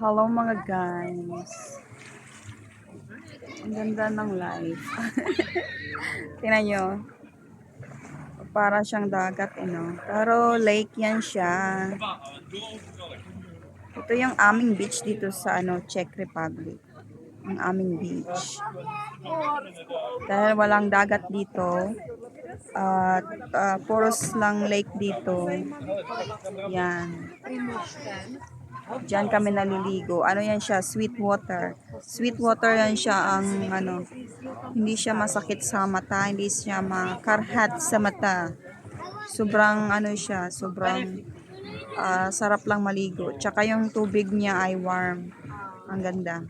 Hello mga guys. Ang ganda ng life. Tingnan nyo. Para siyang dagat, Pero lake yan siya. Ito yung aming beach dito sa Czech Republic. Ang aming beach. Dahil walang dagat dito. At puros lang lake dito. Yan. Diyan kami naliligo. Ano yan siya? Sweet water. Sweet water yan siya ang hindi siya masakit sa mata, hindi siya makarhat sa mata. Sobrang siya, sobrang sarap lang maligo. Tsaka yung tubig niya ay warm. Ang ganda.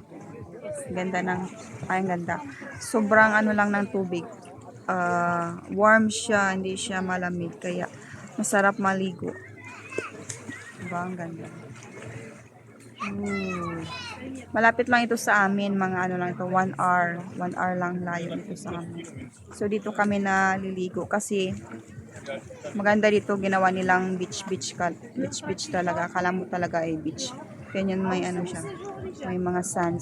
Ang ganda. Sobrang lang ng tubig. Warm siya, hindi siya malamig. Kaya masarap maligo. Diba? Ang ganda. Malapit lang ito sa amin, mga lang ito, 1 hour. 1 hour lang layo dito sa amin. So dito kami naliligo kasi maganda dito, ginawa nilang beach talaga. Akala mo talaga ay beach. Ganyan may siya. May mga sand.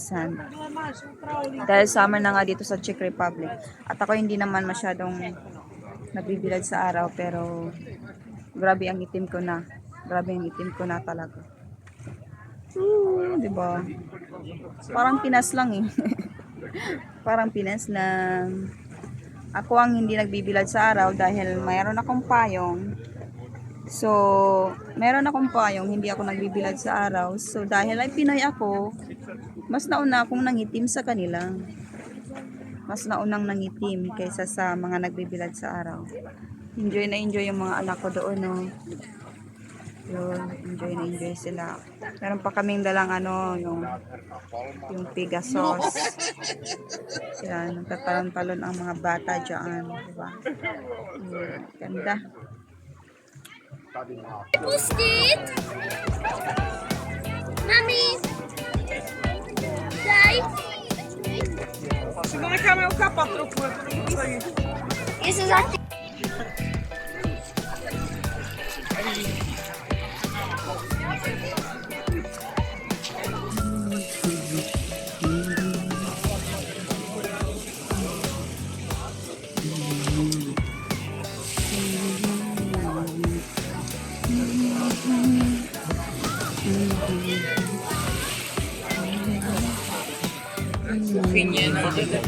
Dahil summer na nga dito sa Czech Republic. At ako hindi naman masyadong nabibilad sa araw, pero grabe ang itim ko na. Talaga. Diba? Parang Pinas lang eh. Parang Pinas lang. Ako ang hindi nagbibilad sa araw dahil mayroon akong payong. So, meron akong payong, hindi ako nagbibilad sa araw. So, dahil ay Pinoy ako, mas nauna akong nangitim sa kanila. Mas naunang nangitim kaysa sa mga nagbibilad sa araw. Enjoy yung mga anak ko doon, no. Yun, enjoy sila. Meron pa kaming dalang yung Pegasus. Yan, nagtatalon-talon ang mga bata dyan, diba? Ganda. Pustit! Mami! Daj! No necháme ukápat trochu, jako nemusí. Jestli za ty... Kuchyně najděte.